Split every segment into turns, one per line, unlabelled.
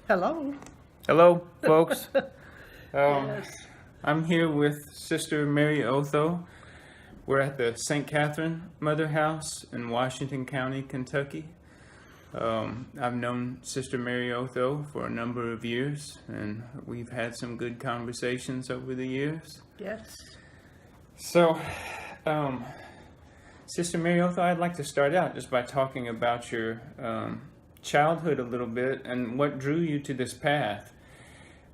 Hello.
Hello, folks.
Yes.
I'm here with Sister Mary Otho. We're at the St. Catherine Mother House in Washington County, Kentucky. I've known Sister Mary Otho for a number of years, and we've had some good conversations over the years.
Yes.
So, Sister Mary Otho, I'd like to start out just by talking about your childhood a little bit and what drew you to this path.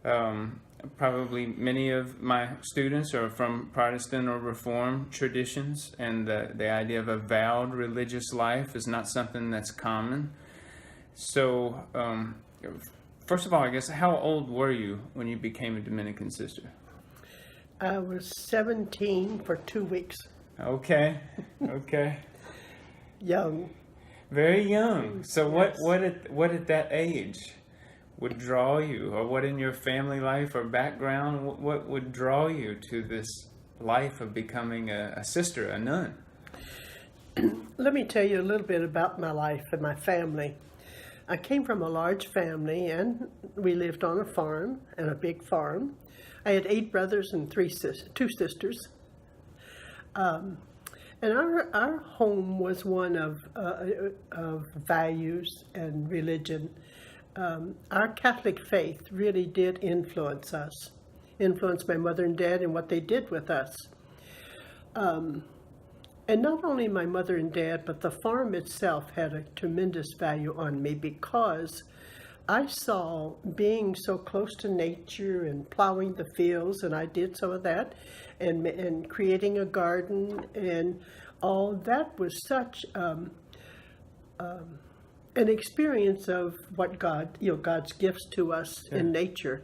Probably many of my students are from Protestant or Reformed traditions, and the idea of a vowed religious life is not something that's common. So, first of all, I guess, how old were you when you became a Dominican sister?
I was 17 for 2 weeks.
Okay.
Young.
Very young. So
Yes.
what at that age would draw you, or what in your family life or background, what would draw you to this life of becoming a sister, a nun?
Let me tell you a little bit about my life and my family. I came from a large family, and we lived on a farm, and a big farm. I had 8 brothers and 2 sisters. And our home was one of values and religion. Our Catholic faith really did influence us, influenced my mother and dad and what they did with us. And not only my mother and dad, but the farm itself had a tremendous value on me, because I saw being so close to nature and plowing the fields, and I did some of that, and creating a garden, and all that was such an experience of what God's gifts to us in nature.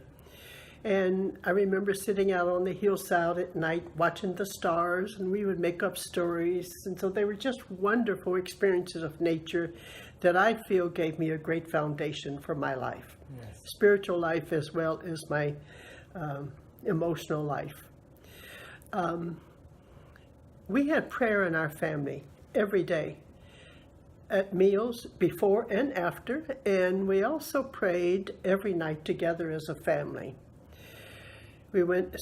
And I remember sitting out on the hillside at night watching the stars, and we would make up stories. And so they were just wonderful experiences of nature that I feel gave me a great foundation for my life. Yes. Spiritual life as well as my emotional life. We had prayer in our family every day, at meals, before and after, and we also prayed every night together as a family.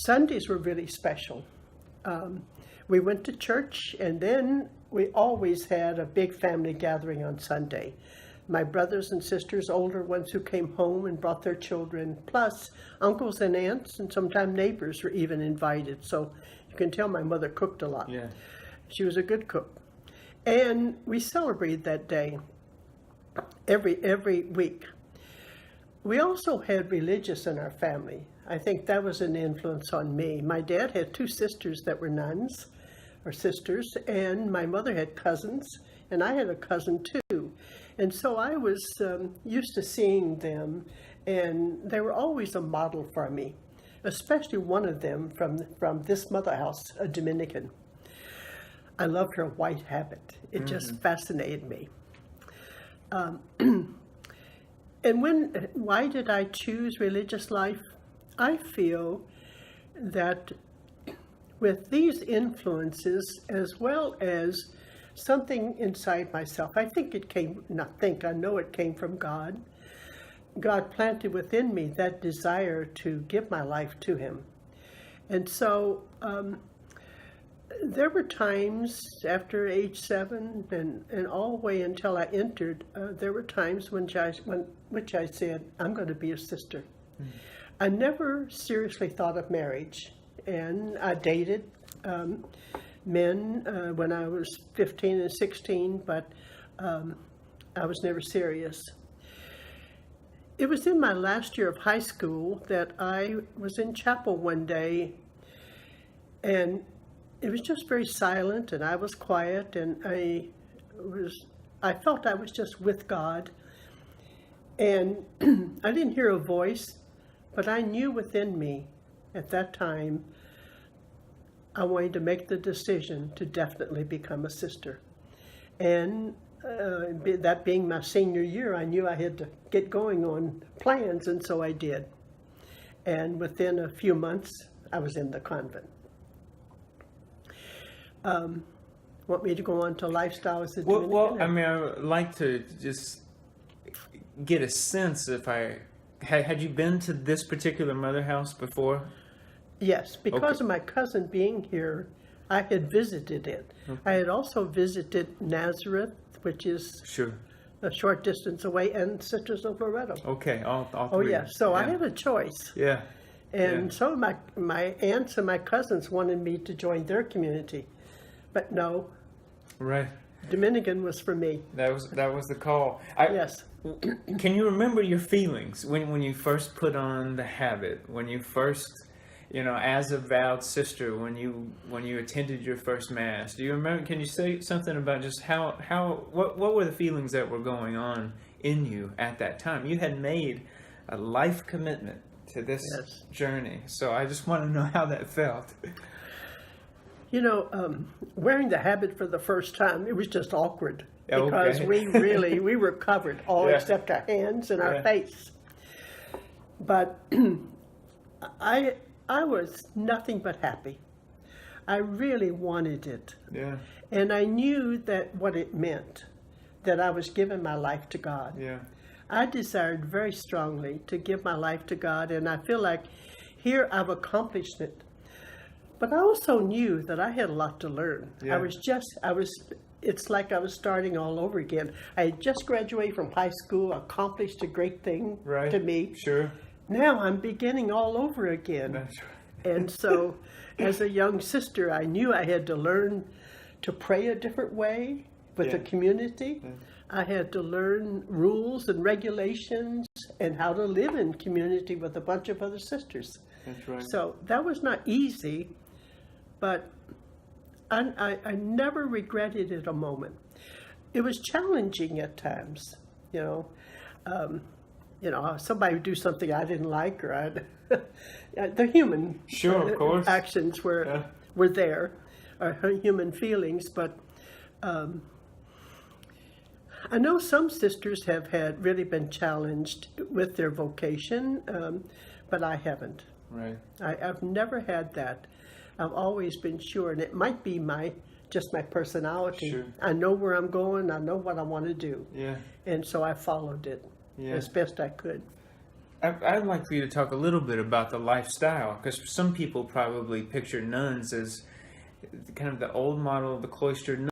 Sundays were really special. We went to church, and then we always had a big family gathering on Sunday. My brothers and sisters, older ones who came home and brought their children, plus uncles and aunts, and sometimes neighbors were even invited. So you can tell my mother cooked a lot.
Yeah.
She was a good cook. And we celebrated that day every week. We also had religious in our family. I think that was an influence on me. My dad had 2 sisters that were nuns, or sisters, and my mother had cousins, and I had a cousin too. And so I was used to seeing them, and they were always a model for me, especially one of them from this mother house, a Dominican. I loved her white habit. It just fascinated me. And why did I choose religious life? I feel that with these influences, as well as something inside myself, I know it came from God. God planted within me that desire to give my life to Him. And so there were times after age 7 and all the way until I entered, there were times which I said, I'm going to be a sister. Mm-hmm. I never seriously thought of marriage, and I dated men when I was 15 and 16, but I was never serious. It was in my last year of high school that I was in chapel one day, and it was just very silent, and I was quiet, and I felt I was just with God, and I didn't hear a voice, but I knew within me at that time I wanted to make the decision to definitely become a sister. And that being my senior year, I knew I had to get going on plans, and so I did. And within a few months, I was in the convent. Want me to go on to lifestyle as a Dominican?
Well, I mean, I would like to just get a sense, if I had you been to this particular mother house before?
Yes, because
Okay.
of my cousin being here, I had visited it. I had also visited Nazareth, which is
Sure.
a short distance away, and Sisters of Loretto.
Okay, all
Oh,
three.
yeah. So I
Yeah.
had a choice.
Yeah.
And
Yeah.
some of my aunts and my cousins wanted me to join their community. But no,
Right.
Dominican was for me.
That was the call.
Yes.
Can you remember your feelings when you first put on the habit? When you first, as a vowed sister, when you attended your first mass? Do you remember? Can you say something about just what were the feelings that were going on in you at that time? You had made a life commitment to this
Yes.
journey, so I just want to know how that felt.
Wearing the habit for the first time, it was just awkward
Okay.
because we were covered all
Yeah.
except our hands and our
Yeah.
face. But I was nothing but happy. I really wanted it.
Yeah.
And I knew that what it meant, that I was giving my life to God.
Yeah.
I desired very strongly to give my life to God, and I feel like here I've accomplished it. But I also knew that I had a lot to learn.
Yeah.
It's like I was starting all over again. I had just graduated from high school, accomplished a great thing
Right.
to me.
Sure.
Now I'm beginning all over again.
That's right.
And so, as a young sister, I knew I had to learn to pray a different way with the
Yeah.
community. I had to learn rules and regulations and how to live in community with a bunch of other sisters.
That's right.
So that was not easy, but I never regretted it a moment. It was challenging at times, somebody would do something I didn't like, or the human
Sure, of course.
actions were there, or human feelings. But I know some sisters have really been challenged with their vocation, but I haven't.
Right.
I've never had that. I've always been sure, and it might be just my personality.
Sure.
I know where I'm going. I know what I want to do,
Yeah.
and so I followed it
Yeah.
as best I could.
I'd like for you to talk a little bit about the lifestyle, because some people probably picture nuns as kind of the old model of the cloistered nun.